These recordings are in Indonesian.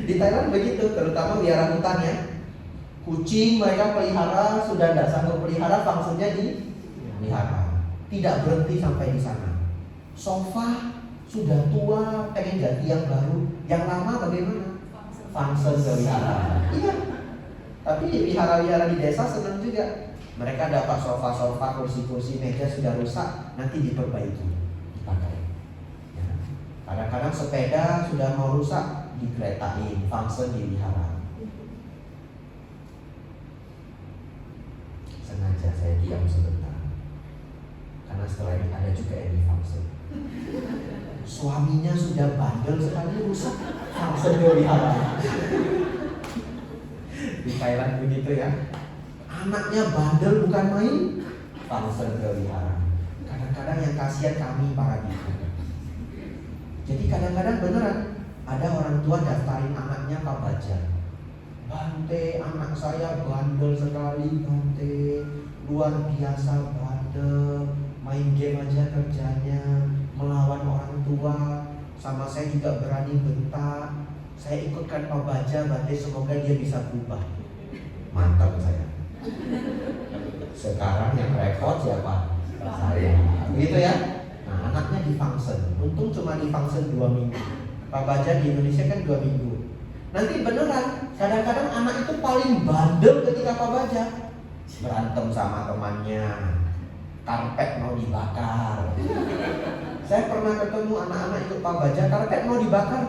Di Thailand begitu, terutama wihara hutan ya. Kucing mereka pelihara, sudah tidak sanggup pelihara, fungsinya di pelihara. Tidak berhenti sampai di sana. Sofa sudah tua, pengen ganti yang baru. Yang lama bagaimana? Fungsi pelihara. Iya. Tapi wihara-wihara di desa senang juga. Mereka dapat sofa-sofa, kursi-kursi, meja sudah rusak, nanti diperbaiki, dipakai. Ya. Kadang-kadang sepeda sudah mau rusak, dikeretain, fungsi dipelihara. Sengaja saya diam sebentar, karena setelah ini ada juga yang difungsi. Suaminya sudah bandel sekali, rusak, fungsi dipelihara. Di Thailand begitu ya. Anaknya bandel bukan main, fungsi dipelihara. Kadang-kadang yang kasihan kami para biku. Jadi kadang-kadang beneran ada orang tua daftarin anaknya Pak Baja. Bante, anak saya bandel sekali, Bante, luar biasa bandel, main game aja kerjanya, melawan orang tua, sama saya juga berani bentak. Saya ikutkan Pak Baja, Bante, semoga dia bisa berubah. Mantap saya. Sekarang yang repot siapa? Saya. Begitu ya. Nah, anaknya difungsen. Untung cuma difungsen 2 minggu. Pak Baja di Indonesia kan 2 minggu. Nanti beneran, kadang-kadang anak itu paling bandel ketika Pak Baja. Berantem sama temannya, karpet mau dibakar. Saya pernah ketemu anak-anak ikut Pak Baja, karpet mau dibakar.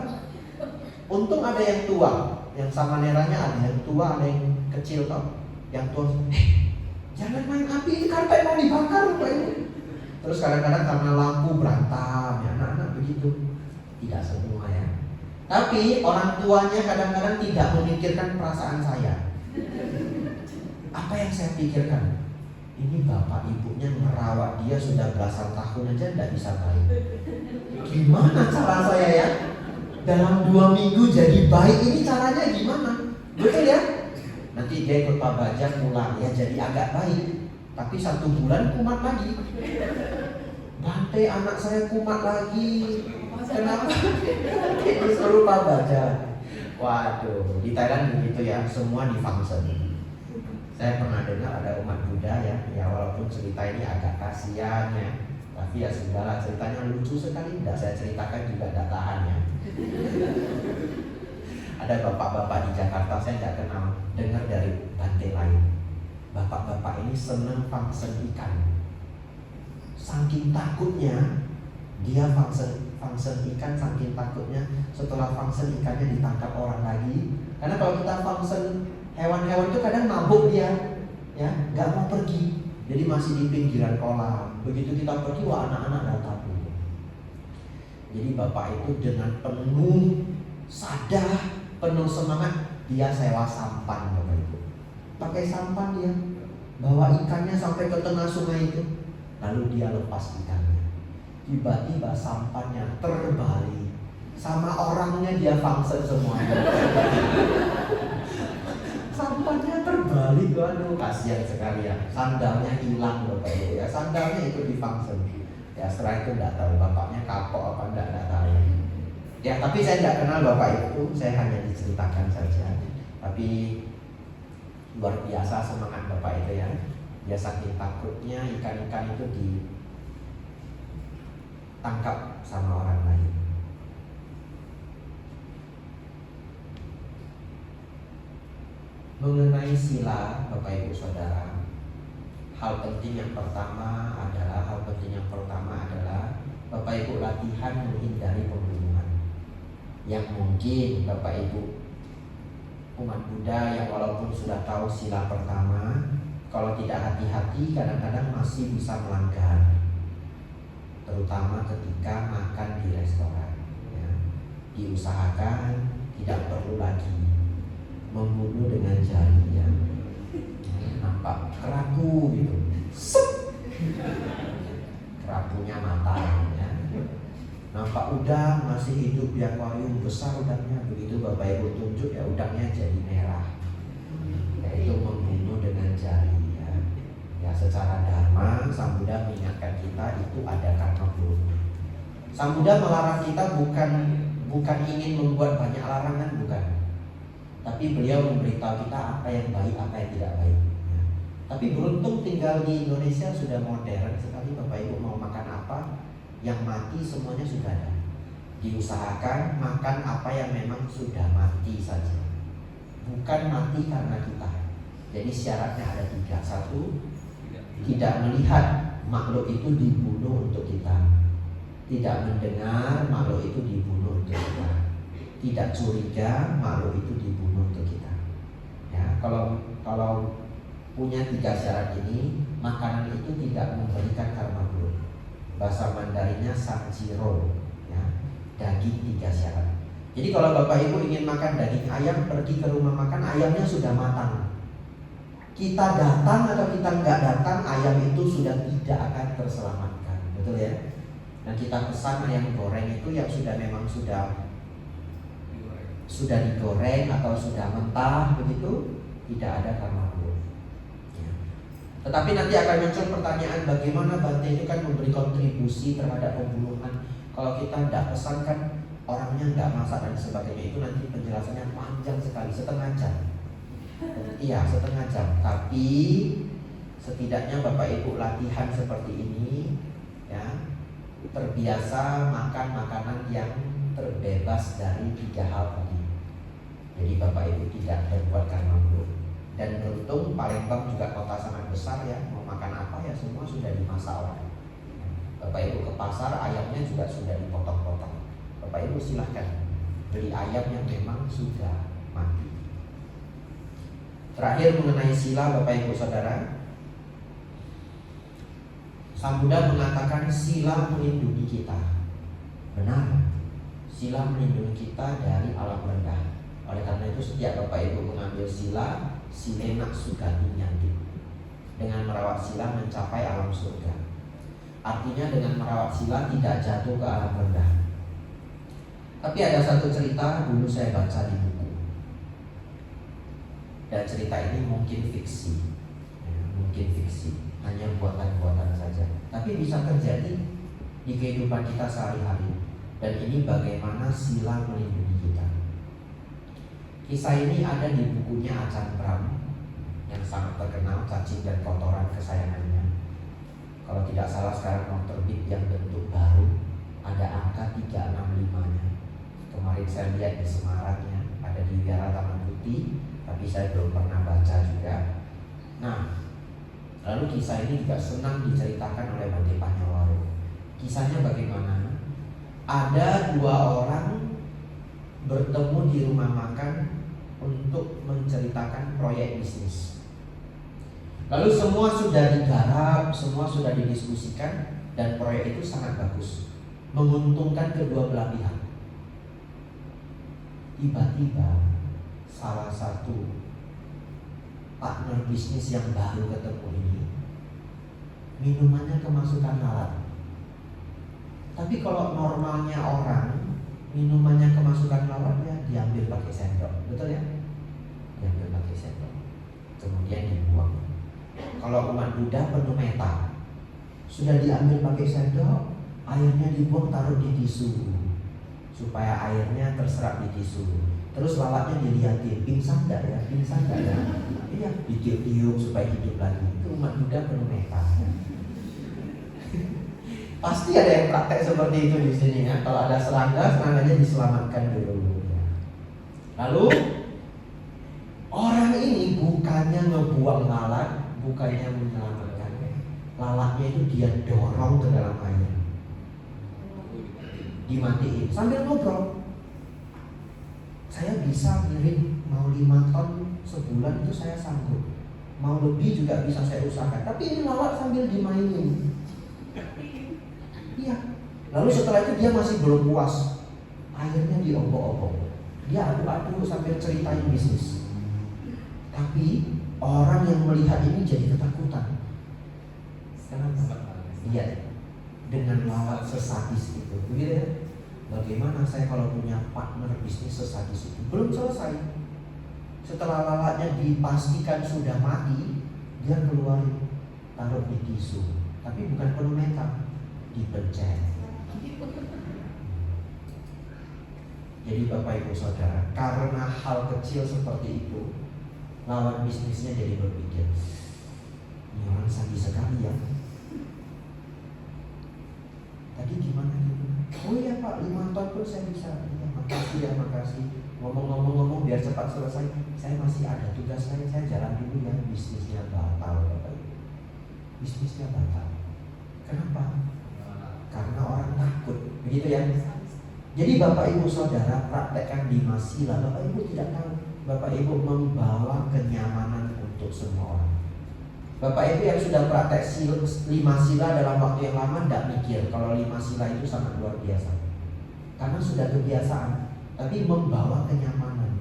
Untung ada yang tua, yang sama neranya ada yang tua, ada yang kecil toh. Yang tua, jangan main api, ini karpet mau dibakar Pak ini. Terus kadang-kadang karena lampu berantem, ya anak-anak begitu. Tidak semua ya. Tapi orang tuanya kadang-kadang tidak memikirkan perasaan saya. Apa yang saya pikirkan? Ini bapak ibunya merawat dia sudah belasan tahun aja tidak bisa baik. Gimana cara saya ya? Dalam 2 minggu jadi baik, ini caranya gimana? Betul ya? Nanti dia ikut Pak Baja pulang ya jadi agak baik. Tapi 1 bulan kumat lagi. Bante, anak saya kumat lagi. Kenapa? Disuruh Pak Baja. Waduh, di Thailand begitu ya, semua difungsen. Saya pernah dengar ada umat Buddha ya walaupun cerita ini agak kasihan ya, tapi ya sudahlah, ceritanya lucu sekali, tidak saya ceritakan juga tidak tahan ya. Ada bapak-bapak di Jakarta, saya tidak kenal, dengar dari Bante lain. Bapak-bapak ini senang fungsen ikan. Saking takutnya dia fungsen ikan, saking takutnya setelah fungsen ikannya ditangkap orang lagi. Karena kalau kita fungsen hewan-hewan itu kadang mabuk dia, ya nggak mau pergi, jadi masih di pinggiran kolam. Begitu kita pergi, wah anak-anak datang. Jadi bapak itu dengan penuh sadar, penuh semangat, dia sewa sampan bapak itu. Pakai sampan dia, bawa ikannya sampai ke tengah sungai itu, lalu dia lepas ikannya. Tiba-tiba sampannya terbalik, sama orangnya dia fungsen semuanya. Sampannya terbalik, waduh kasihan sekali ya. Sandalnya hilang bapak ibu ya, sandalnya itu difungsen. Ya setelah itu tidak tahu bapaknya kapok apa tidak tahu. Ya tapi saya tidak kenal bapak itu, saya hanya diceritakan saja. Tapi luar biasa semangat bapak itu ya. Dia saking takutnya ikan-ikan itu ditangkap sama orang lain. Mengenai sila, Bapak Ibu Saudara, hal penting yang pertama adalah Bapak Ibu latihan menghindari pembunuhan. Yang mungkin Bapak Ibu umat Buddha yang walaupun sudah tahu sila pertama, kalau tidak hati-hati kadang-kadang masih bisa melanggar, terutama ketika makan di restoran ya. Diusahakan tidak perlu lagi membunuh dengan jari ya. Nampak kerapu gitu, kerapunya matang ya. Nampak udang masih hidup di akuarium besar udangnya, begitu Bapak Ibu tunjuk ya udangnya jadi merah, yaitu membunuh dengan jari ya. Ya secara dharma Sang Buddha mengingatkan kita itu ada karma buruk. Sang Buddha melarang kita bukan bukan ingin membuat banyak larangan, bukan. Tapi beliau memberitahu kita apa yang baik, apa yang tidak baik. Tapi beruntung tinggal di Indonesia sudah modern sekali. Bapak Ibu mau makan apa, yang mati semuanya sudah ada. Diusahakan makan apa yang memang sudah mati saja, bukan mati karena kita. Jadi syaratnya ada 3. 1, tidak melihat makhluk itu dibunuh untuk kita. Tidak mendengar makhluk itu dibunuh untuk kita. Tidak curiga makhluk itu dibunuh untuk kita. Ya, kalau punya 3 syarat ini, makanan itu tidak memberikan karma buruk. Bahasa Mandarinnya sanjiro, ya, daging 3 syarat. Jadi kalau Bapak Ibu ingin makan daging ayam, pergi ke rumah makan, ayamnya sudah matang. Kita datang atau kita nggak datang, ayam itu sudah tidak akan terselamatkan, betul ya? Nah, kita pesan ayam goreng itu yang sudah memang sudah digoreng atau sudah mentah begitu, tidak ada karma buruk. Ya. Tetapi nanti akan muncul pertanyaan, bagaimana Bante itu kan memberi kontribusi terhadap pembunuhan. Kalau kita tidak pesan kan orangnya nggak masak dan sebagainya, itu nanti penjelasannya panjang sekali, setengah jam. Iya, setengah jam. Tapi setidaknya Bapak Ibu latihan seperti ini, ya, terbiasa makan makanan yang terbebas dari 3 hal tadi. Jadi Bapak Ibu tidak berbuat karma buruk. Dan beruntung Palembang juga kota sangat besar ya, mau makan apa ya semua sudah dimasak orang. Bapak Ibu ke pasar, ayamnya juga sudah dipotong-potong. Bapak Ibu silahkan beli ayam yang memang sudah mati. Terakhir mengenai sila, Bapak Ibu Saudara, Sang Buddha mengatakan sila melindungi kita. Benar, sila melindungi kita dari alam rendah. Oleh karena itu setiap Bapak Ibu mengambil sila, silena sugati nyanti. Dengan merawat sila mencapai alam surga. Artinya dengan merawat sila tidak jatuh ke alam rendah. Tapi ada satu cerita dulu saya baca di buku. Dan cerita ini mungkin fiksi, ya, mungkin fiksi, hanya buatan-buatan saja. Tapi bisa terjadi di kehidupan kita sehari-hari. Dan ini bagaimana sila melindungi kita. Kisah ini ada di bukunya Achan Brahm yang sangat terkenal, Cacing dan Kotoran Kesayangannya. Kalau tidak salah sekarang mau terbit yang bentuk baru, ada angka 365-nya. Kemarin saya lihat di Semarangnya, ada di Wiara Taman Putih, tapi saya belum pernah baca juga. Nah, lalu kisah ini juga senang diceritakan oleh Bante Panyawaru. Kisahnya bagaimana? Ada 2 orang bertemu di rumah makan untuk menceritakan proyek bisnis. Lalu semua sudah digarap, semua sudah didiskusikan, dan proyek itu sangat bagus, menguntungkan kedua belah pihak. Tiba-tiba salah satu partner bisnis yang baru ketemu ini minumannya kemasukan lalat. Tapi kalau normalnya orang minumannya kemasukan lalat ya diambil pakai sendok, betul ya? Diambil pakai sendok, kemudian dibuang. Kalau umat Buddha penuh meta, sudah diambil pakai sendok, airnya dibuang, taruh di tisu supaya airnya terserap di tisu. Terus lalatnya dilihatin, pingsan enggak ya, pingsan enggak ya? Iya, ditiup-tiup supaya hidup lagi. Itu umat Buddha penuh meta. Pasti ada yang praktek seperti itu di sini ya. Kalau ada serangga diselamatkan dulu. Lalu orang ini bukannya ngebuang lalat, bukannya menyelamatkannya. Lalatnya itu dia dorong ke dalam air, dimatiin sambil ngobrol. Saya bisa ngirim mau 5 ton sebulan itu saya sanggup. Mau lebih juga bisa saya usahakan. Tapi ini lalat sambil dimainin. Iya. Lalu setelah itu dia masih belum puas. Akhirnya diombok-ombok. Dia adu-adu sambil ceritain bisnis. Tapi orang yang melihat ini jadi ketakutan. Kenapa? Iya. Dengan lalat sesadis itu. Begitu ya? Bagaimana saya kalau punya partner bisnis sesadis itu? Belum selesai. Setelah lalatnya dipastikan sudah mati, dia keluarin, taruh di tisu. Tapi bukan penuh meta, dipencet. Jadi Bapak Ibu Saudara, karena hal kecil seperti itu, lawan bisnisnya jadi berpikir, ini orang sadis sekali ya. Tadi gimana gitu? Oh iya Pak, 5 ton pun saya bisa. Ya, makasih ya, makasih. Ngomong-ngomong biar cepat selesai. Saya masih ada tugas lain, saya jalan dulu ya. Bisnisnya batal Bapak Ibu. Bisnisnya batal. Kenapa? Karena orang takut, begitu ya. Jadi Bapak Ibu Saudara praktekkan 5 sila. Bapak Ibu tidak tahu, Bapak Ibu membawa kenyamanan untuk semua orang. Bapak Ibu yang sudah praktek 5 sila dalam waktu yang lama tidak mikir kalau 5 sila itu sangat luar biasa, karena sudah kebiasaan. Tapi membawa kenyamanan.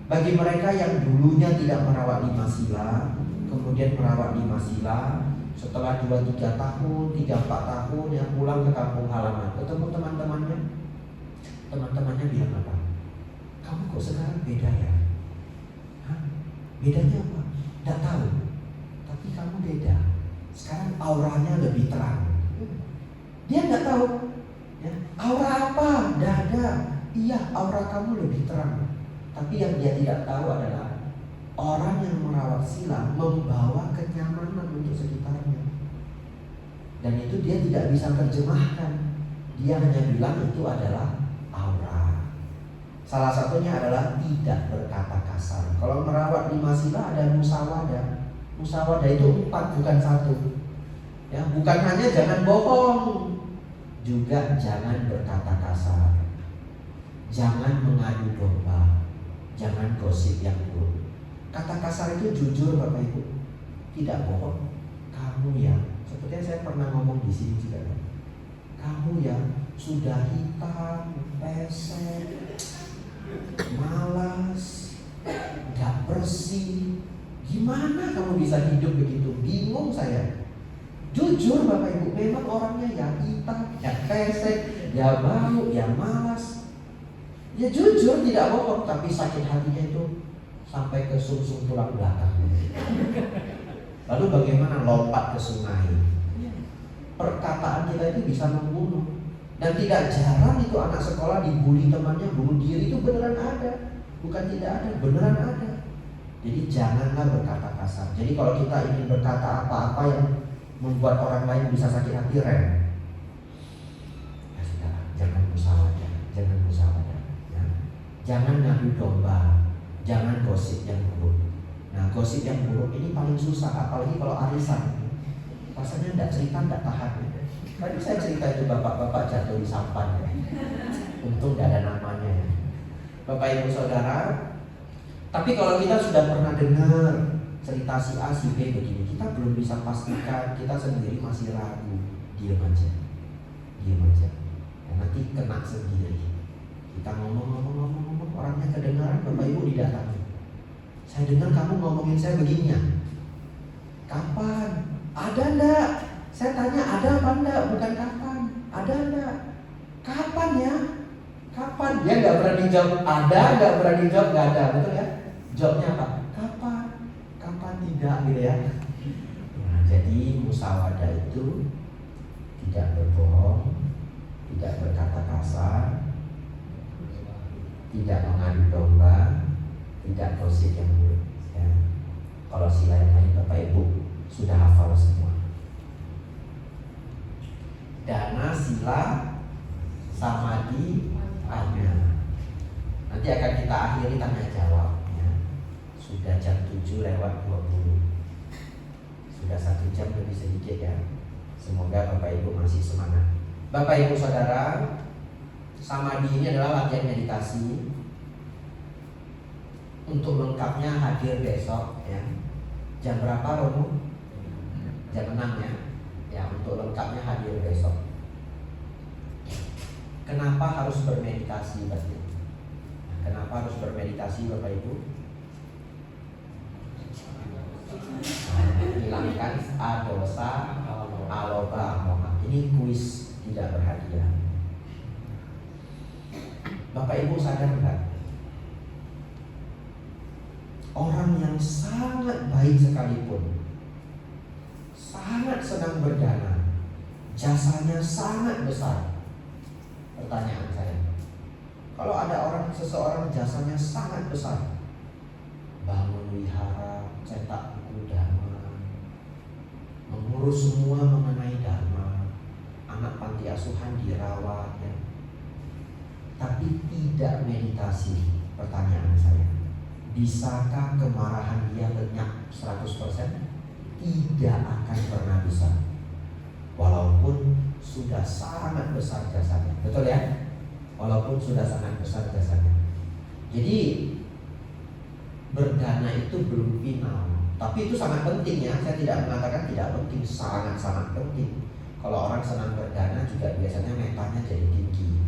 Bagi mereka yang dulunya tidak merawat 5 sila, kemudian merawat 5 sila, setelah 2-3 tahun, 3-4 tahun yang pulang ke kampung halaman, ketemu teman-temannya, teman-temannya bilang apa? Kamu kok sekarang beda ya? Hah? Bedanya apa? Tidak tahu. Tapi kamu beda. Sekarang auranya lebih terang. Dia tidak tahu. Ya. Aura apa? Tidak ada. Iya, aura kamu lebih terang. Tapi yang dia tidak tahu adalah orang yang merawat sila membawa kenyamanan untuk sekitarnya. Dan itu dia tidak bisa terjemahkan. Dia hanya bilang itu adalah aura. Salah satunya adalah tidak berkata kasar. Kalau merawat 5 sila ada musyawadah. Musyawadah itu 4 bukan 1. Ya, bukan hanya jangan bohong, juga jangan berkata kasar. Jangan mengadu domba, jangan gosip yang buruk. Kata kasar itu jujur Bapak Ibu, tidak bohong. Kamu ya, sepertinya saya pernah ngomong di sini juga kan. Kamu ya sudah hitam, pesek, malas, gak bersih. Gimana kamu bisa hidup begitu? Bingung saya. Jujur Bapak Ibu, memang orangnya ya hitam, ya pesek, ya bau, ya malas. Ya jujur tidak bohong, tapi sakit hatinya itu sampai ke sumsum tulang belakang. Lalu bagaimana lompat ke sungai? Perkataan kita itu bisa membunuh. Dan tidak jarang itu anak sekolah dibully temannya, bunuh diri, itu beneran ada. Bukan tidak ada, beneran ada. Jadi janganlah berkata kasar. Jadi kalau kita ingin berkata apa-apa yang membuat orang lain bisa sakit hati, rem. Ya sudah, jangan musyawadah, jangan musyawadah. Ya. Jangan ngadu domba, jangan gosip yang buruk. Nah, gosip yang buruk ini paling susah, apalagi kalau arisan. Rasanya tidak cerita, tidak tahan. Tadi saya cerita itu bapak-bapak jatuh di sampan. Untung tidak ada namanya ya. Bapak Ibu Saudara, tapi kalau kita sudah pernah dengar cerita si A, si B begini, kita belum bisa pastikan, kita sendiri masih ragu. Diam aja, diam aja. Ya, nanti kena sendiri. Kita ngomong, orangnya kedengaran, Bapak Ibu didatangi. Saya dengar kamu ngomongin saya begini ya. Kapan? Ada enggak? Saya tanya ada apa enggak, bukan kapan. Ada enggak? Kapan ya? Kapan? Dia nggak berani jawab ada, nggak berani jawab nggak ada, betul ya? Jawabnya apa? Kapan? Kapan tidak gitu ya? Nah, jadi musyawadah itu tidak berbohong, tidak berkata kasar, tidak mengadu domba, tidak gosip yang buruk. Ya. Kalau sila yang lain Bapak Ibu sudah hafal semua. Dana, sila, samadhi, ajna. Nanti akan kita akhiri tanya jawab ya. Sudah jam 7:20. Sudah 1 jam lebih sedikit ya. Semoga Bapak Ibu masih semangat. Bapak Ibu Saudara, samadhi ini adalah latihan meditasi. Untuk lengkapnya hadir besok ya. Jam berapa Romo? Jam 6 ya. Ya, untuk lengkapnya hadir besok. Kenapa harus bermeditasi berarti? Kenapa harus bermeditasi Bapak Ibu? Hilangkan dosa, aloba, moha. Ini kuis tidak berhadiah. Bapak Ibu sadar enggak? Orang yang sangat baik sekalipun, sangat senang berdana, jasanya sangat besar. Pertanyaan saya, Kalau ada seseorang jasanya sangat besar, bangun wihara, cetak buku dharma, mengurus semua mengenai dharma, anak panti asuhan dirawat, ya. Tapi tidak meditasi. Pertanyaan saya, bisakah kemarahan dia lenyap 100%? Tidak akan pernah bisa, walaupun sudah sangat besar jasanya. Betul ya? Walaupun sudah sangat besar jasanya. Jadi berdana itu belum final, tapi itu sangat penting ya. Saya tidak mengatakan tidak penting, sangat-sangat penting. Kalau orang senang berdana juga biasanya metanya jadi tinggi,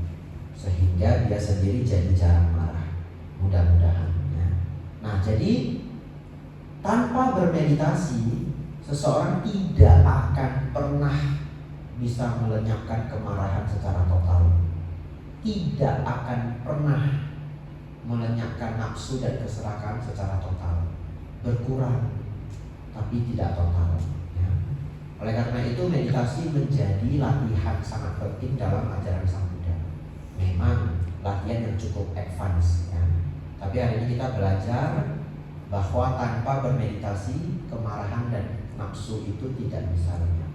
sehingga dia sendiri jadi jarang marah. Mudah-mudahan ya. Nah, jadi tanpa bermeditasi, seseorang tidak akan pernah bisa melenyapkan kemarahan secara total. Tidak akan pernah melenyapkan nafsu dan keserakahan secara total. Berkurang, tapi tidak total ya. Oleh karena itu meditasi menjadi latihan sangat penting dalam ajaran Sang Buddha. Memang latihan yang cukup advance ya. Tapi hari ini kita belajar bahwa tanpa bermeditasi, kemarahan dan nafsu itu tidak bisa lenyap.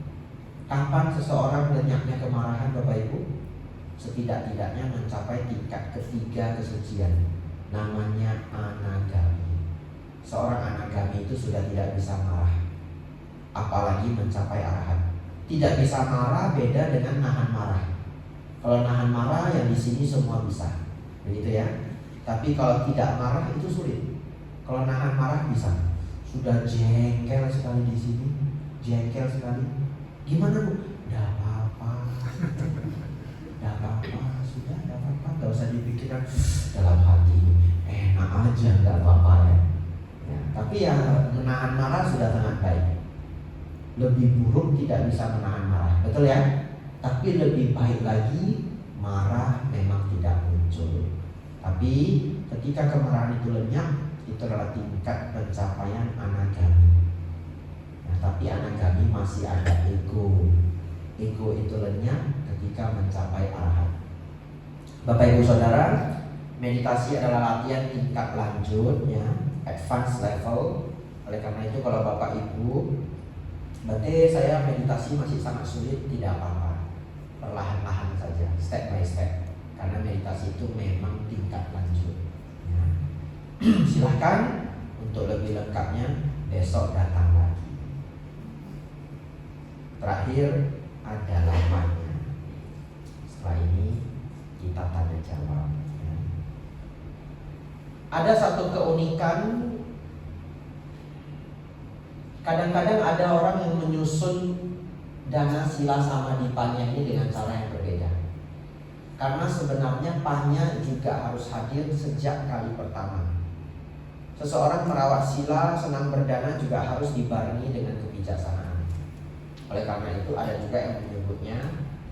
Kapan seseorang lenyapnya kemarahan, Bapak Ibu? Setidak-tidaknya mencapai tingkat ketiga kesucian, namanya anagami. Seorang anagami itu sudah tidak bisa marah, apalagi mencapai arahat. Tidak bisa marah beda dengan nahan marah. Kalau nahan marah yang di sini semua bisa, begitu ya. Tapi kalau tidak marah itu sulit. Kalau nahan marah bisa. Sudah jengkel sekali di sini, jengkel sekali. Gimana Bu? Tidak apa-apa, tidak apa-apa, sudah tidak apa-apa, nggak usah dipikirkan dalam hati. Enak aja, nggak apa-apa ya. Tapi ya menahan marah sudah sangat baik. Lebih buruk tidak bisa menahan marah, betul ya? Tapi lebih baik lagi marah memang tidak muncul. Tapi ketika kemarahan itu lenyap, itu adalah tingkat pencapaian anagami. Nah, tapi anagami masih ada ego. Ego itu lenyap ketika mencapai arahat. Bapak Ibu Saudara, meditasi adalah latihan tingkat lanjut ya, advance level. Oleh karena itu kalau Bapak Ibu, berarti saya meditasi masih sangat sulit, tidak apa-apa. Perlahan-lahan saja, step by step. Karena meditasi itu memang tingkat lanjut. Silahkan untuk lebih lengkapnya besok datang lagi. Terakhir ada lamanya. Setelah ini kita tanya jawab ya. Ada satu keunikan. Kadang-kadang ada orang yang menyusun dana sila samadipanya ini dengan cara yang berbeda. Karena sebenarnya panya juga harus hadir sejak kali pertama. Seseorang merawat sila, senang berdana juga harus dibarengi dengan kebijaksanaan. Oleh karena itu ada juga yang menyebutnya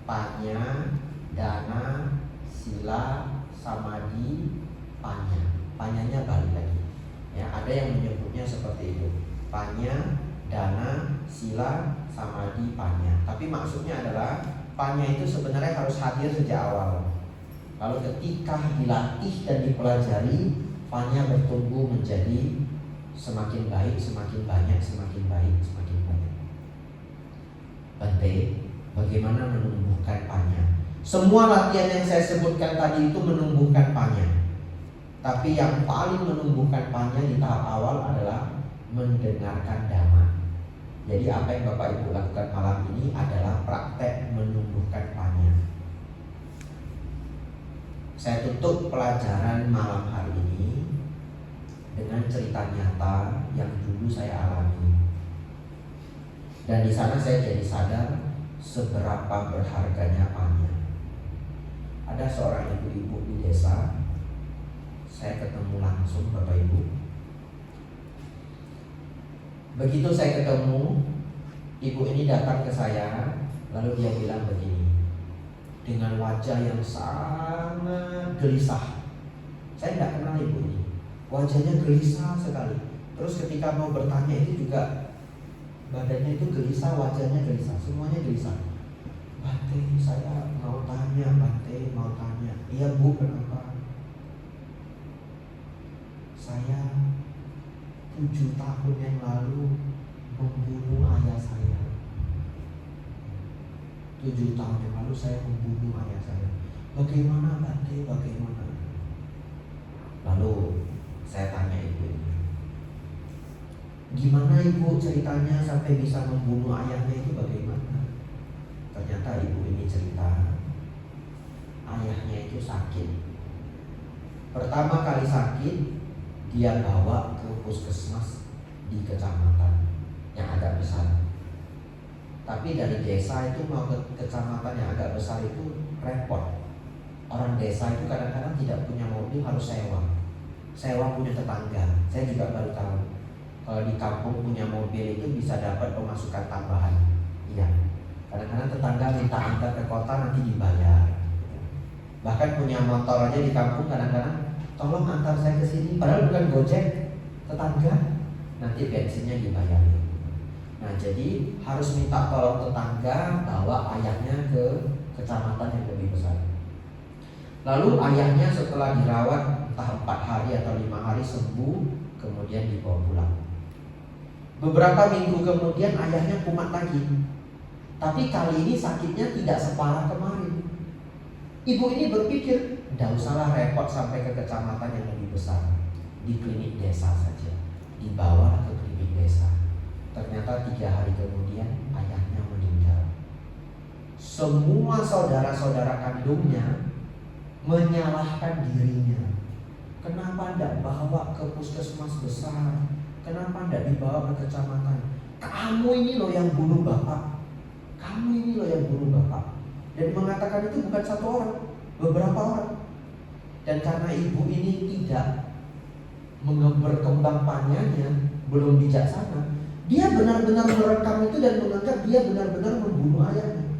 panya, dana, sila, samadhi, panya. Panyanya balik lagi. Ya, ada yang menyebutnya seperti itu. Panya, dana, sila, samadhi, panya. Tapi maksudnya adalah panya itu sebenarnya harus hadir sejak awal. Lalu ketika dilatih dan dipelajari, panya bertumbuh menjadi semakin baik, semakin banyak, semakin baik, semakin banyak. Bante, bagaimana menumbuhkan panya? Semua latihan yang saya sebutkan tadi itu menumbuhkan panya. Tapi yang paling menumbuhkan panya di tahap awal adalah mendengarkan dhamma. Jadi apa yang Bapak Ibu lakukan malam ini adalah praktek menumbuhkan panya. Saya tutup pelajaran malam hari ini dengan cerita nyata yang dulu saya alami. Dan di sana saya jadi sadar seberapa berharganya panya. Ada seorang ibu-ibu di desa, saya ketemu langsung Bapak Ibu. Begitu saya ketemu, ibu ini datang ke saya, lalu dia bilang begini, dengan wajah yang sangat gelisah. Saya tidak kenal ibu ini, wajahnya gelisah sekali. Terus ketika mau bertanya itu juga badannya itu gelisah, wajahnya gelisah, semuanya gelisah. Bante, saya mau tanya, Bante, mau tanya. Iya Bu, kenapa? saya 7 tahun yang lalu membunuh ayah saya. 7 tahun yang lalu saya membunuh ayah saya. Bagaimana Bante? Bagaimana? Lalu saya tanya ibu ini, gimana ibu ceritanya sampai bisa membunuh ayahnya itu bagaimana? Ternyata ibu ini cerita, ayahnya itu sakit. Pertama kali sakit, dia bawa ke puskesmas di kecamatan yang agak besar. Tapi dari desa itu mau ke kecamatan yang agak besar itu repot. Orang desa itu kadang-kadang tidak punya mobil, harus sewa punya tetangga. Saya juga baru tahu kalau di kampung punya mobil itu bisa dapat pemasukan tambahan. Iya, kadang-kadang tetangga minta antar ke kota, nanti dibayar. Bahkan punya motor aja di kampung kadang-kadang, tolong antar saya ke sini, padahal bukan Gojek, tetangga, nanti bensinnya dibayarin. Nah, jadi harus minta tolong tetangga bawa ayahnya ke kecamatan yang lebih besar. Lalu ayahnya setelah dirawat entah 4 hari atau 5 hari sembuh, kemudian dibawa pulang. Beberapa minggu kemudian ayahnya kumat lagi, tapi kali ini sakitnya tidak separah kemarin. Ibu ini berpikir, tidak usahlah repot sampai ke kecamatan yang lebih besar, di klinik desa saja. Dibawa ke klinik desa. Ternyata 3 hari kemudian ayahnya meninggal. Semua saudara-saudara kandungnya menyalahkan dirinya. Kenapa tidak bawa ke puskesmas besar? Kenapa tidak dibawa ke kecamatan? Kamu ini loh yang bunuh bapak. Kamu ini loh yang bunuh bapak. Dan mengatakan itu bukan satu orang, beberapa orang. Dan karena ibu ini tidak berkembang panyanya, belum bijaksana, dia benar-benar merekam itu dan menganggap dia benar-benar membunuh ayahnya.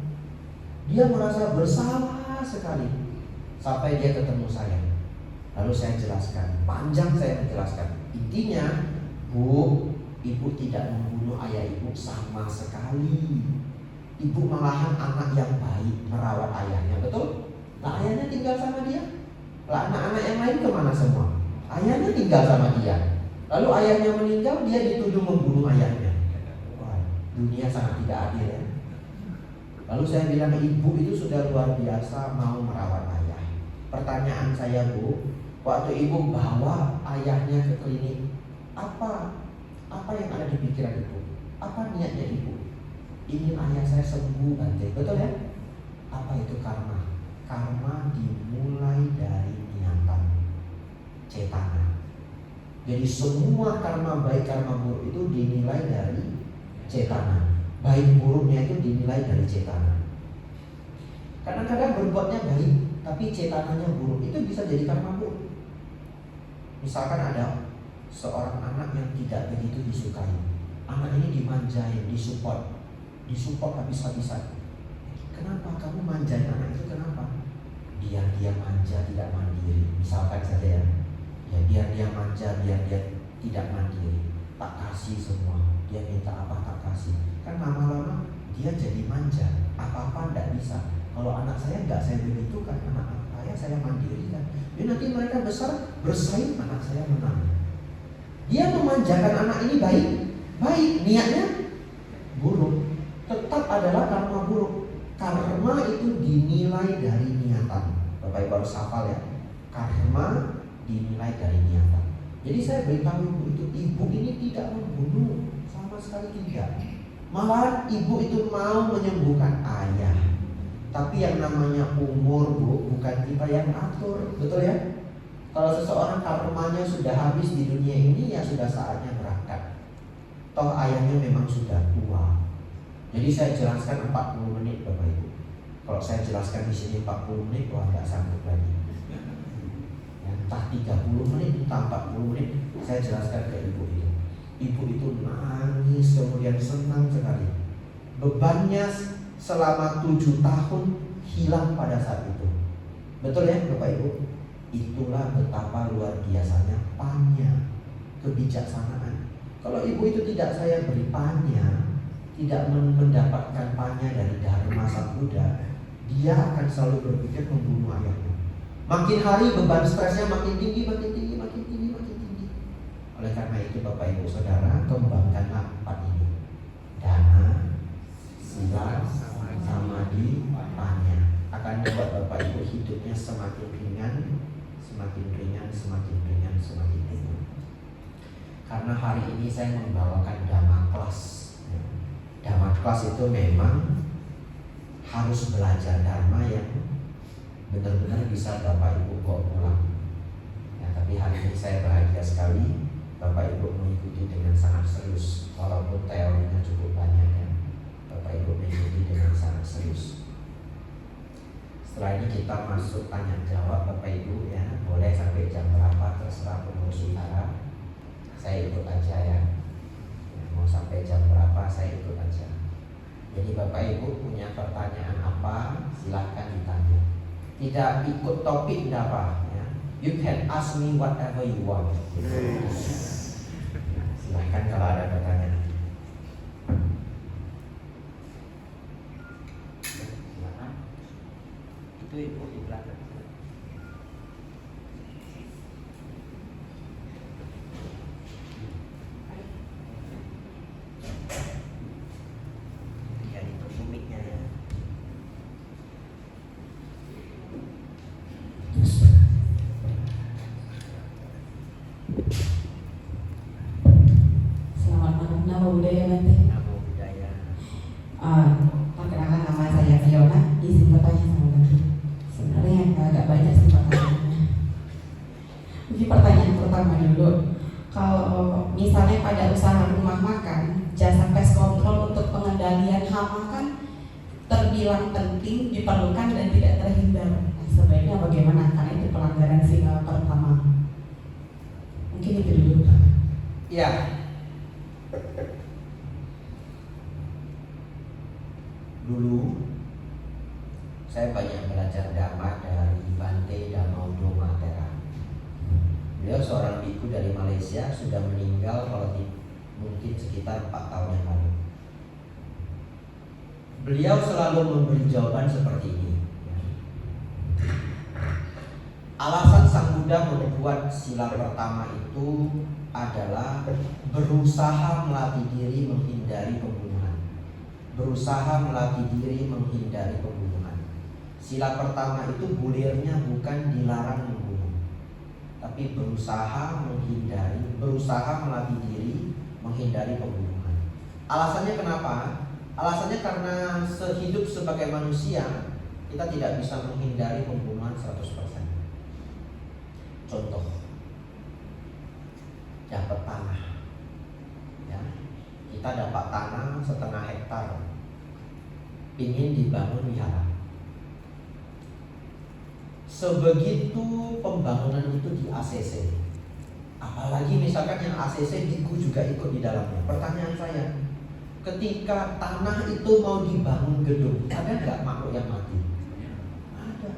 Dia merasa bersalah sekali. Sampai dia ketemu saya. Lalu saya jelaskan, panjang saya menjelaskan. Intinya, Bu, ibu tidak membunuh ayah ibu sama sekali. Ibu malahan anak yang baik, merawat ayahnya, betul? Nah, ayahnya tinggal sama dia. Lah, anak-anak yang lain kemana semua? Ayahnya tinggal sama dia. Lalu ayahnya meninggal, dia dituduh membunuh ayahnya. Wah, dunia sangat tidak adil ya. Lalu saya bilang, ibu itu sudah luar biasa mau merawat ayah. Pertanyaan saya, Bu, waktu ibu bawa ayahnya ke klinik, apa yang ada di pikiran ibu? Apa niatnya ibu? Ingin ayah saya sembuh, Bante, betul ya? Apa itu karma? Karma dimulai dari niatan, cetana. Jadi semua karma baik, karma buruk itu dinilai dari cetana. Baik buruknya itu dinilai dari cetana. Kadang-kadang berbuatnya baik, tapi cetananya buruk, itu bisa jadi karma buruk. Misalkan ada seorang anak yang tidak begitu disukai. Anak ini dimanjain, disupport habis-habisan. Kenapa kamu manjain anak itu? Kenapa? Biar dia manja, tidak mandiri. Misalkan saja ya biar dia manja, biar dia tidak mandiri. Tak kasih semua, dia minta apa tak kasih. Kan lama-lama dia jadi manja, apa-apa tidak bisa. Kalau anak saya enggak saya begitu kan, anak saya mandiri kan. Jadi nanti mereka besar bersaing, anak saya menang. Dia memanjakan anak ini baik, niatnya buruk, tetap adalah karma buruk. Karma itu dinilai dari niatan. Bapak Ibu harus hafal ya. Karma dinilai dari niatan. Jadi saya beritahu ibu ini tidak membunuh, sama sekali tidak. Malah ibu itu mau menyembuhkan ayah. Tapi yang namanya umur, Bu, bukan kita yang atur, betul ya? Kalau seseorang karmanya sudah habis di dunia ini, ya sudah saatnya berangkat. Toh ayahnya memang sudah tua. Jadi saya jelaskan 40 menit Bapak Ibu. Kalau saya jelaskan di sini 40 menit, wah nggak sanggup lagi. Ya, entah 30 menit, entah 40 menit, saya jelaskan ke ibu itu. Ibu itu nangis, kemudian senang sekali. Bebannya selama 7 tahun hilang pada saat itu. Betul ya Bapak Ibu? Itulah betapa luar biasanya panya, kebijaksanaan. Kalau ibu itu tidak saya beri panya, tidak mendapatkan panya dari Dharma Sang Buddha, dia akan selalu berpikir membunuh ayahnya. Makin hari beban stresnya makin tinggi. itu Bapak Ibu Saudara, kembangkanlah 4 ini: dana, sila, samadhi, panya. Akan membuat Bapak Ibu hidupnya semakin ringan, semakin ringan, semakin ringan, semakin ringan. Karena hari ini saya membawakan Dhamma Class. Dhamma Class itu memang harus belajar Dharma yang benar-benar bisa Bapak Ibu bawa pulang. Ya, tapi hari ini saya bahagia sekali Bapak Ibu mengikuti dengan sangat serius, walaupun teorinya cukup banyak ya. Bapak Ibu mengikuti dengan sangat serius. Setelah ini kita masuk tanya jawab Bapak Ibu ya. Boleh sampai jam berapa terserah pengurus wihara. Saya ikut aja ya. Mau sampai jam berapa saya ikut aja. Jadi Bapak Ibu punya pertanyaan apa, silahkan ditanya. Tidak ikut topik tidak apa ya. You can ask me whatever you want. Silahkan kalau ada pertanyaan. Silahkan. Itu Ibu di belakang. Selamat malam, nama budaya nanti. Nama budaya. Perkenalkan nama saya Fiona. Izin bertanya sama tadi. Sebenarnya agak banyak sih pertanyaannya. Mungkin pertanyaan pertama dulu. Kalau misalnya pada usaha rumah makan, jasa pest control untuk pengendalian hama kan terbilang penting, diperlukan dan tidak terhindar. Nah, sebaiknya bagaimana? Karena itu pelanggaran sila pertama. Mungkin itu dulu. Ya. Dulu saya banyak belajar Dhamma dari Bante Dhamma Matera. Beliau seorang biku dari Malaysia, sudah meninggal mungkin sekitar 4 tahun yang lalu. Beliau selalu memberi jawaban seperti ini. Alasan Sang Buddha membuat sila pertama itu adalah berusaha melatih diri menghindari pembunuhan. Berusaha melatih diri menghindari pembunuhan. Sila pertama itu bulirnya bukan dilarang membunuh, tapi berusaha melatih diri menghindari pembunuhan. Alasannya kenapa? Alasannya karena sehidup sebagai manusia kita tidak bisa menghindari pembunuhan 100%. Contoh, dapat tanah ya. Kita dapat tanah 1/2 hektar, ingin dibangun wihara. Sebegitu pembangunan itu di ACC, apalagi misalkan yang ACC biku juga ikut di dalamnya. Pertanyaan saya, ketika tanah itu mau dibangun gedung, ada nggak makhluk yang mati? Ada,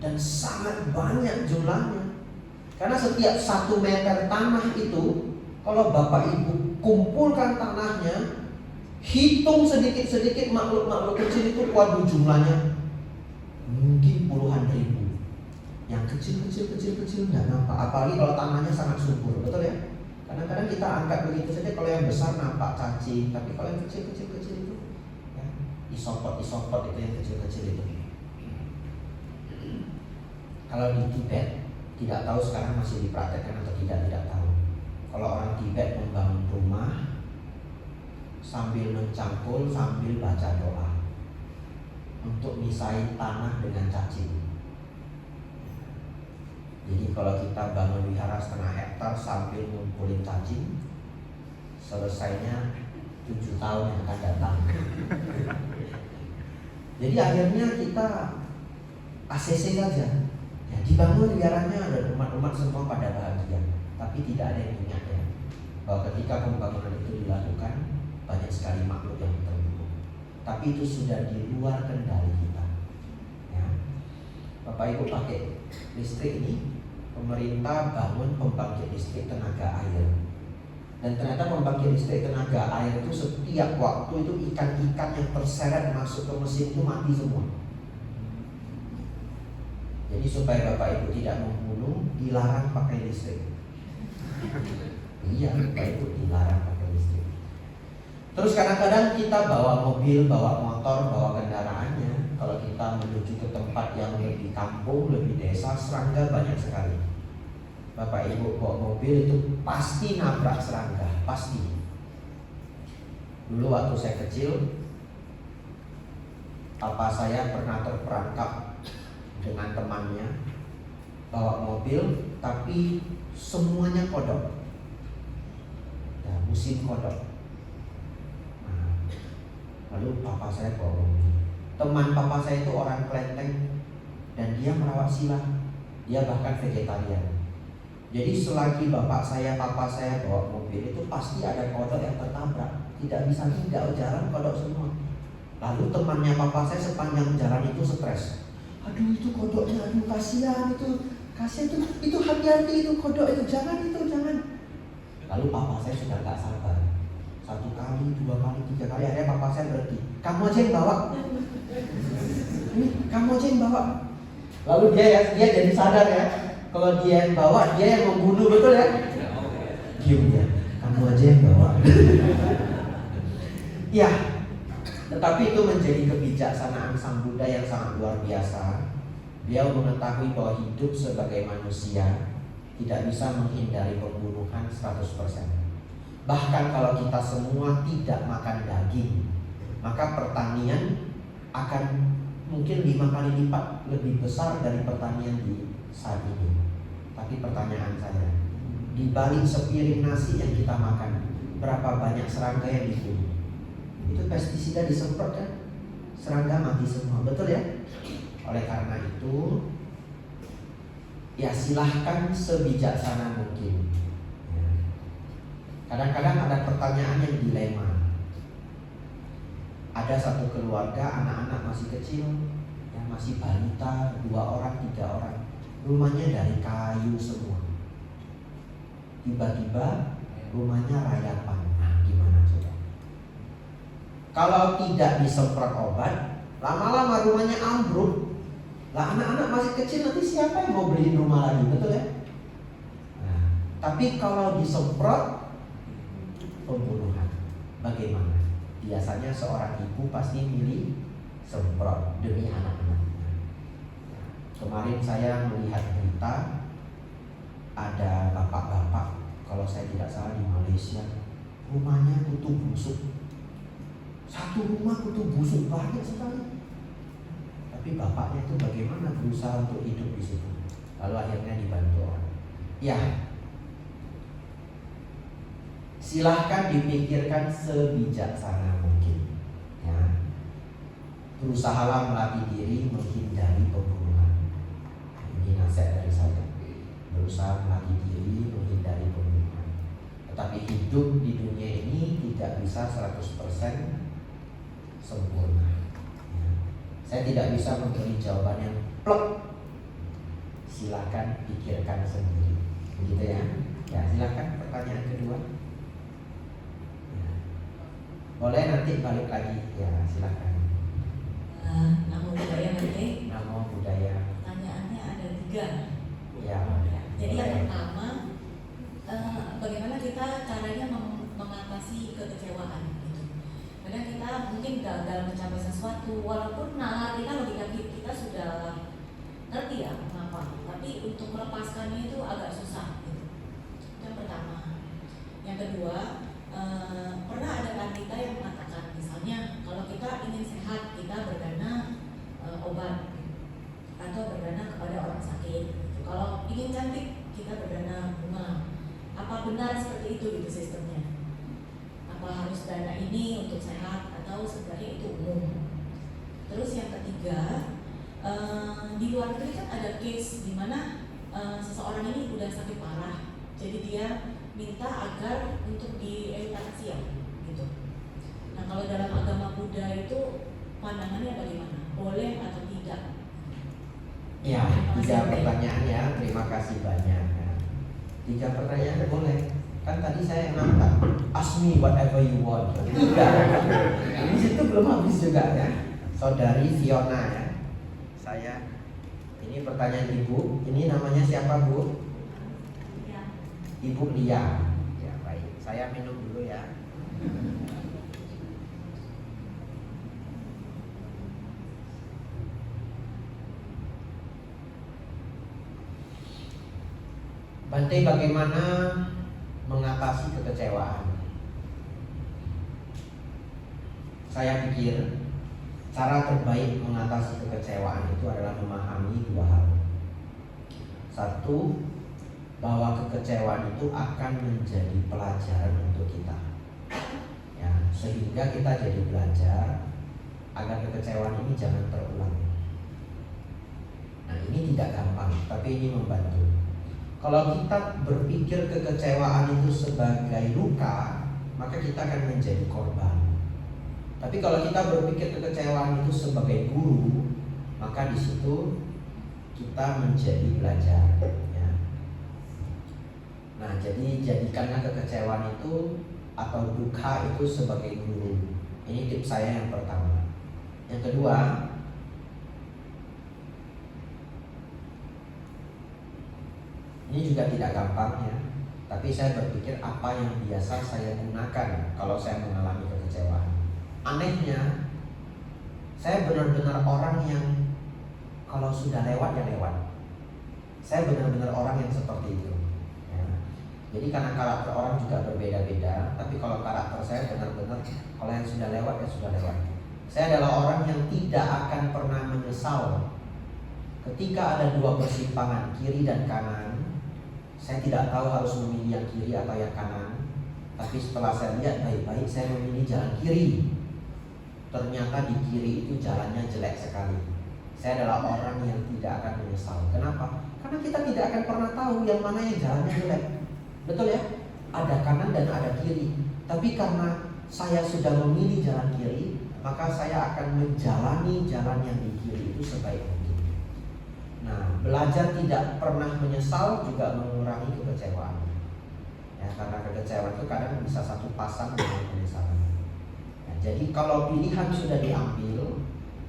dan sangat banyak jumlahnya. Karena setiap 1 meter tanah itu, kalau Bapak Ibu kumpulkan tanahnya, hitung sedikit-sedikit makhluk-makhluk kecil itu, waduh jumlahnya mungkin puluhan ribu. Yang kecil-kecil nggak nampak, apalagi kalau tanahnya sangat subur, betul ya? Kadang-kadang kita angkat begitu saja, kalau yang besar nampak cacing, tapi kalau yang kecil-kecil itu ya, isopod itu yang kecil-kecil itu. Kalau di Tibet, tidak tahu sekarang masih dipraktekkan atau tidak tahu. Kalau orang Tibet membangun rumah sambil mencangkul, sambil baca doa untuk misahin tanah dengan cacing. Jadi kalau kita bangun wihara 1/2 hektar sambil ngumpulin cacing, selesainya 7 tahun yang akan datang. Jadi akhirnya kita ACC saja. Ya, dibangun wiharanya, ada umat-umat semua pada bahagia, tapi tidak ada yang ingat ya, bahwa ketika pembangunan itu dilakukan banyak sekali makhluk yang terbunuh. Tapi itu sudah di luar kendali kita ya. Bapak Ibu pakai listrik ini, pemerintah bangun pembangkit listrik tenaga air, dan ternyata pembangkit listrik tenaga air itu setiap waktu itu ikan-ikan yang terseret masuk ke mesin itu mati semua. Jadi supaya Bapak Ibu tidak membunuh, dilarang pakai listrik. Iya, itu dilarang pakai listrik. Terus kadang-kadang kita bawa mobil, bawa motor, bawa kendaraannya. Kalau kita menuju ke tempat yang lebih kampung, lebih desa, serangga banyak sekali. Bapak Ibu bawa mobil itu pasti nabrak serangga, pasti. Dulu waktu saya kecil, papa saya pernah terperangkap dengan temannya bawa mobil, tapi semuanya kodok. Ya, musim kodok. Nah, lalu papa saya bawa mobil. Teman papa saya itu orang Klenteng dan dia merawat silang. Dia bahkan vegetarian. Jadi selagi bapak saya, papa saya bawa mobil itu pasti ada kodok yang tertabrak. Tidak bisa tinggal jalan, kodok semua. Lalu temannya papa saya sepanjang jalan itu stres. Aduh itu kodoknya, aduh kasihan itu hati-hati itu kodok itu, jangan. Lalu papa saya sudah gak sabar. 1 kali, 2 kali, 3 kali, akhirnya papa saya berhenti. Kamu aja yang bawa. Ini kamu aja yang bawa. Lalu dia jadi sadar ya. Kalau dia yang bawa, dia yang membunuh, betul ya? Diam ya. Kamu aja yang bawa. Ya. Tetapi itu menjadi kebijaksanaan Sang Buddha yang sangat luar biasa. Beliau mengetahui bahwa hidup sebagai manusia tidak bisa menghindari pembunuhan 100%. Bahkan kalau kita semua tidak makan daging, maka pertanian akan mungkin 5 kali lipat lebih besar dari pertanian di saat ini. Tapi pertanyaan saya, di balik sepiring nasi yang kita makan, berapa banyak serangga yang dibunuh? Itu pestisida disemprot kan? Serangga mati semua, betul ya? Oleh karena itu, ya silahkan sebijaksana mungkin. Kadang-kadang ada pertanyaan yang dilema. Ada satu keluarga, anak-anak masih kecil, yang masih balita, 2 orang, 3 orang. Rumahnya dari kayu semua. Tiba-tiba rumahnya rayapan. Nah, gimana coba? Kalau tidak disemprot obat, lama-lama rumahnya ambruk. Lah anak-anak masih kecil, nanti siapa yang mau beliin rumah lagi, betul ya? Nah, tapi kalau disemprot, pembunuhan. Bagaimana? Biasanya seorang ibu pasti milih semprot demi anak-anaknya. Kemarin saya melihat berita, ada bapak-bapak, kalau saya tidak salah di Malaysia, rumahnya kutu busuk. Satu rumah kutu busuk banyak sekali. Tapi bapaknya itu bagaimana berusaha untuk hidup di situ. Lalu akhirnya dibantu orang. Ya, silahkan dipikirkan sebijaksana mungkin. Ya, berusahalah melatih diri menghindari pembunuhan. Ini nasihat dari saya. Berusaha melatih diri menghindari pembunuhan. Tetapi hidup di dunia ini tidak bisa 100% sempurna. Saya tidak bisa memberi jawaban yang plek. Silakan pikirkan sendiri. Begitu ya. Ya, silakan pertanyaan kedua. Ya. Boleh nanti balik lagi. Ya, silakan. Namo Buddhaya Bante. Namo Buddhaya. Pertanyaannya ada 3. Ya. Jadi yang Boleh. pertama, bagaimana kita caranya mengatasi kekecewaan? Kadang kita mungkin gagal mencapai sesuatu, walaupun nalar kita, logika kita sudah ngerti ya kenapa, tapi untuk melepaskannya itu agak susah gitu. Itu yang pertama. Yang kedua, pernah ada wanita yang mengatakan, misalnya kalau kita ingin sehat, kita berdana obat atau berdana kepada orang sakit. Kalau ingin cantik, kita berdana bunga. Apa benar seperti itu gitu sistemnya? Apa harus dana ini untuk sehat atau sebenarnya itu umum? Terus yang ketiga, di luar negeri kan ada case di mana seseorang ini udah sakit parah, jadi dia minta agar untuk dieuthanasia gitu. Nah, kalau dalam agama Buddha itu pandangannya bagaimana? Boleh atau tidak? Ya, 3 pertanyaan ya. Terima kasih banyak. 3 pertanyaan boleh. Kan tadi saya nantang, ask me whatever you want. Di situ belum habis juga ya. Saudari Fiona ya. Saya, ini pertanyaan ibu. Ini namanya siapa Bu? Ibu Lia. Ya, Saya minum dulu ya. Bante, bagaimana mengatasi kekecewaan? Saya pikir cara terbaik mengatasi kekecewaan itu adalah memahami dua hal. Satu, bahwa kekecewaan itu akan menjadi pelajaran untuk kita, ya, sehingga kita jadi belajar agar kekecewaan ini jangan terulang. Nah, ini tidak gampang, tapi ini membantu. Kalau kita berpikir kekecewaan itu sebagai luka, maka kita akan menjadi korban. Tapi kalau kita berpikir kekecewaan itu sebagai guru, maka di situ kita menjadi belajar. Ya. Nah, jadi jadikanlah kekecewaan itu atau duka itu sebagai guru. Ini tips saya yang pertama. Yang kedua, ini juga tidak gampang ya. Tapi saya berpikir apa yang biasa saya gunakan kalau saya mengalami kekecewaan. Anehnya, saya benar-benar orang yang kalau sudah lewat ya lewat. Saya benar-benar orang yang seperti itu. Ya. Jadi karena karakter orang juga berbeda-beda, tapi kalau karakter saya benar-benar kalau yang sudah lewat ya sudah lewat. Saya adalah orang yang tidak akan pernah menyesal ketika ada dua persimpangan kiri dan kanan. Saya tidak tahu harus memilih yang kiri atau yang kanan. Tapi setelah saya lihat baik-baik, saya memilih jalan kiri. Ternyata di kiri itu jalannya jelek sekali. Saya adalah orang yang tidak akan menyesal. Kenapa? Karena kita tidak akan pernah tahu yang mana yang jalannya jelek. Betul ya? Ada kanan dan ada kiri. Tapi karena saya sudah memilih jalan kiri, maka saya akan menjalani jalan yang di kiri itu sebaik mungkin. Nah, belajar tidak pernah menyesal juga mengurangi kekecewaan. Ya, karena kekecewaan itu kadang bisa satu pasang dengan penyesalan. Nah, jadi kalau pilihan sudah diambil,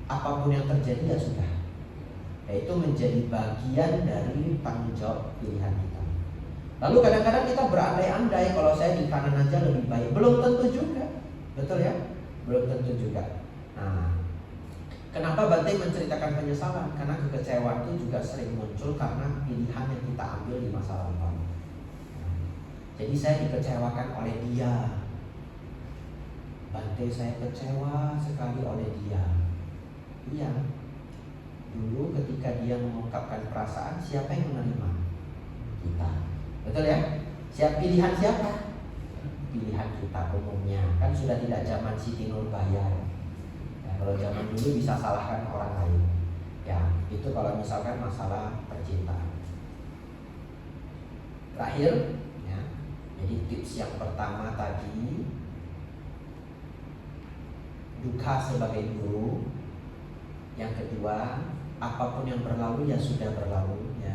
apapun yang terjadi ya sudah. Yaitu menjadi bagian dari tanggung jawab pilihan kita. Lalu kadang-kadang kita berandai-andai kalau saya di kanan aja lebih baik. Belum tentu juga. Betul ya? Belum tentu juga. Nah, kenapa Bante menceritakan penyesalan? Karena kekecewaan itu juga sering muncul karena pilihan yang kita ambil di masa lampau. Jadi saya dikecewakan oleh dia. Bante, saya kecewa sekali oleh dia. Iya. Dulu ketika dia mengungkapkan perasaan, siapa yang menerima? Kita. Betul ya? Pilihan siapa? Pilihan kita umumnya. Kan sudah tidak zaman Siti Nurbaya. Ya, kalau zaman dulu bisa salahkan orang lain. Ya, itu kalau misalkan masalah percintaan. Terakhir, ya. Jadi tips yang pertama tadi, duka sebagai guru. Yang kedua, apapun yang berlalu ya sudah berlalu ya.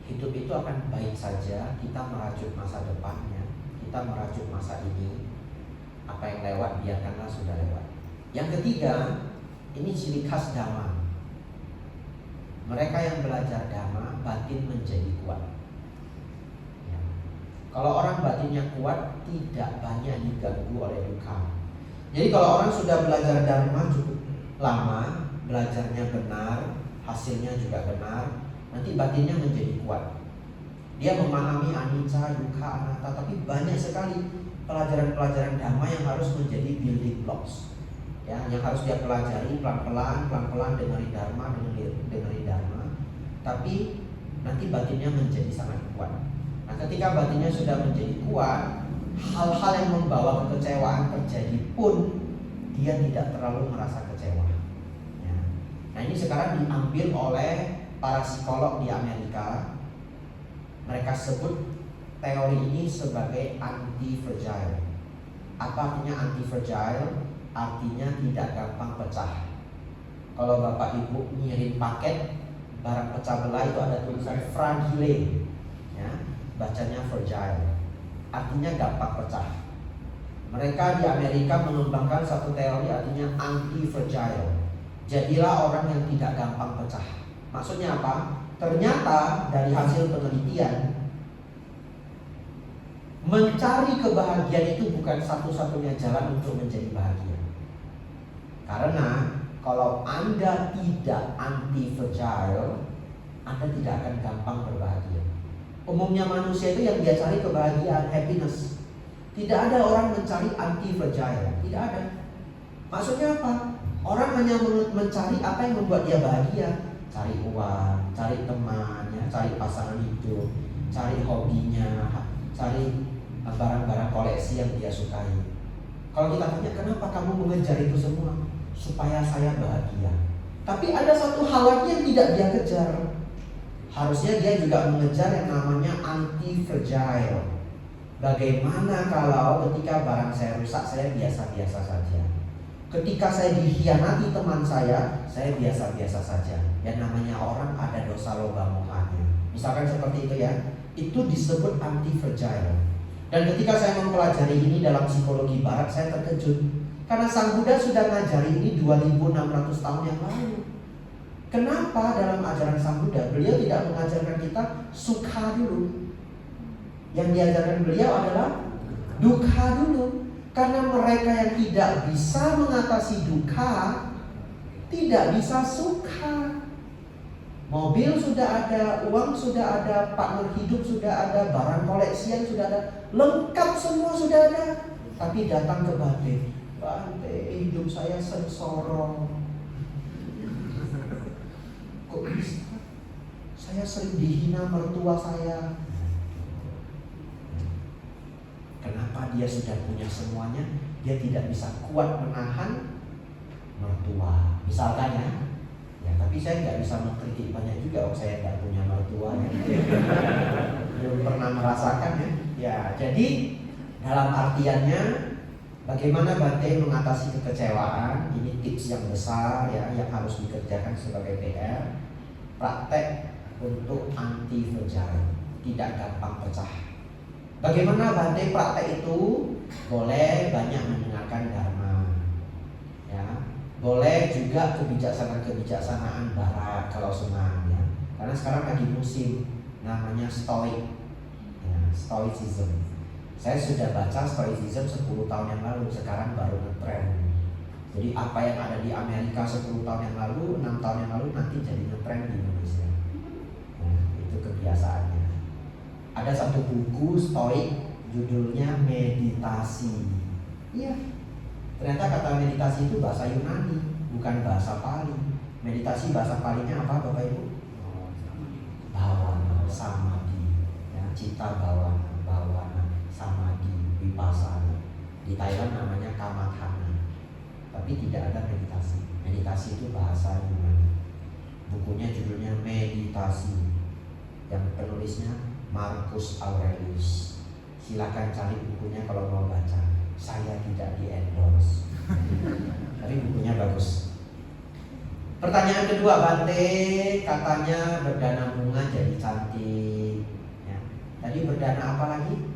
Hidup itu akan baik saja. Kita merajut masa depannya, kita merajut masa ini. Apa yang lewat biarkanlah sudah lewat. Yang ketiga, ini ciri khas Dhamma. Mereka yang belajar Dhamma, batin menjadi kuat ya. Kalau orang batinnya kuat, tidak banyak diganggu oleh duka. Jadi kalau orang sudah belajar Dhamma cukup lama, belajarnya benar, hasilnya juga benar, nanti batinnya menjadi kuat. Dia memahami anicca, dukkha, anatta, tapi banyak sekali pelajaran-pelajaran Dhamma yang harus menjadi building blocks. Ya, yang harus dia pelajari pelan-pelan dengerin Dharma, dengerin Dharma. Tapi nanti batinnya menjadi sangat kuat. Nah, ketika batinnya sudah menjadi kuat, hal-hal yang membawa kekecewaan terjadi pun dia tidak terlalu merasa kecewa. Ya. Nah, ini sekarang diambil oleh para psikolog di Amerika. Mereka sebut teori ini sebagai anti-fragile. Apa artinya anti-fragile? Artinya tidak gampang pecah. Kalau Bapak Ibu ngirim paket barang pecah belah itu ada tulisan fragile, ya, bacanya fragile. Artinya gampang pecah. Mereka di Amerika mengembangkan satu teori artinya anti-fragile. Jadilah orang yang tidak gampang pecah. Maksudnya apa? Ternyata dari hasil penelitian, Mencari kebahagiaan itu bukan satu-satunya jalan untuk menjadi bahagia. Karena kalau Anda tidak anti-fragile, Anda tidak akan gampang berbahagia. Umumnya manusia itu yang dia cari kebahagiaan, happiness. Tidak ada orang mencari anti-fragile, tidak ada. Maksudnya apa? Orang hanya mencari apa yang membuat dia bahagia. Cari uang, cari teman, ya, cari pasangan hidup, cari hobinya, cari barang-barang koleksi yang dia sukai. Kalau kita tanya, kenapa kamu mengejar itu semua? Supaya saya bahagia. Tapi ada satu hal lagi yang tidak dia kejar. Harusnya dia juga mengejar yang namanya anti-fragile. Bagaimana kalau ketika barang saya rusak, saya biasa-biasa saja. Ketika saya dikhianati teman saya biasa-biasa saja. Yang namanya orang ada dosa lobang mukanya. Misalkan seperti itu ya. Itu disebut anti-fragile. Dan ketika saya mempelajari ini dalam psikologi barat, saya terkejut. Karena Sang Buddha sudah ngajari ini 2600 tahun yang lalu. Kenapa dalam ajaran Sang Buddha beliau tidak mengajarkan kita sukha dulu? Yang diajarkan beliau adalah dukkha dulu. Karena mereka yang tidak bisa mengatasi dukkha tidak bisa sukha. Mobil sudah ada, uang sudah ada, partner hidup sudah ada, barang koleksian sudah ada, lengkap semua sudah ada. Tapi datang ke Bante, Bante, hidup saya sengsara. Kok bisa? Saya sering dihina mertua saya. Kenapa dia sudah punya semuanya, dia tidak bisa kuat menahan mertua? Misalkan ya. Ya, tapi saya nggak bisa mengkritik banyak juga, saya nggak punya mertua ya. Belum pernah merasakan ya. Ya, jadi dalam artiannya bagaimana Bante mengatasi kekecewaan, ini tips yang besar ya, yang harus dikerjakan sebagai PR. Praktek untuk anti-fragile, tidak gampang pecah. Bagaimana Bante praktek itu? Boleh banyak mendengarkan dharma. Boleh juga kebijaksanaan barat kalau senang ya. Karena sekarang lagi musim namanya stoic ya, stoicism. Saya sudah baca stoicism 10 tahun yang lalu, sekarang baru ngetrend. Jadi apa yang ada di Amerika 10 tahun yang lalu, 6 tahun yang lalu nanti jadi ngetrend di Indonesia ya, itu kebiasaannya. Ada satu buku stoic judulnya Meditasi. Iya. Ternyata kata meditasi itu bahasa Yunani, bukan bahasa Pali. Meditasi bahasa Palinya apa Bapak Ibu? Bhavana, samadhi ya, cita bhavana, samadhi, vipassana. Di Thailand namanya kamathana. Tapi tidak ada meditasi. Meditasi itu bahasa Yunani. Bukunya judulnya Meditasi. Yang penulisnya Marcus Aurelius. Silakan cari bukunya kalau mau baca. Saya tidak di-endorse. Tapi bukunya bagus. Pertanyaan kedua, Bante katanya berdana bunga jadi cantik ya. Tadi berdana apa lagi?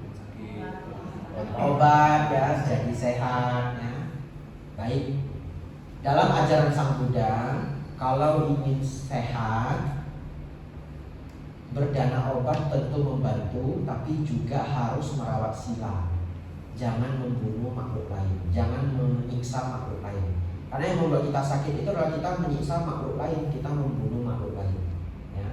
Obat ya, jadi sehat ya. Baik. Dalam ajaran Sang Buddha, kalau ingin sehat, berdana obat tentu membantu, tapi juga harus merawat sila. Jangan membunuh makhluk lain, jangan menyiksa makhluk lain. Karena yang membuat kita sakit itu adalah kita menyiksa makhluk lain, kita membunuh makhluk lain. Ya.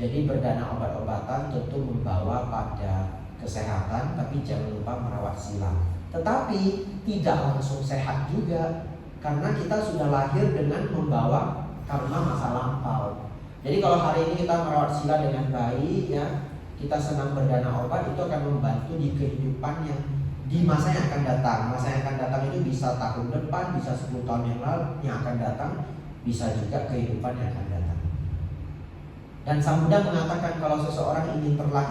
Jadi berdana obat-obatan tentu membawa pada kesehatan, tapi jangan lupa merawat sila. Tetapi tidak langsung sehat juga, karena kita sudah lahir dengan membawa karma masa lampau. Jadi kalau hari ini kita merawat sila dengan baik, ya, kita senang berdana obat, itu akan membantu di kehidupan yang di masa yang akan datang. Masa yang akan datang itu bisa tahun depan, bisa 10 tahun yang lalu yang akan datang, bisa juga kehidupan yang akan datang. Dan Sang Buddha mengatakan kalau seseorang ingin terlahir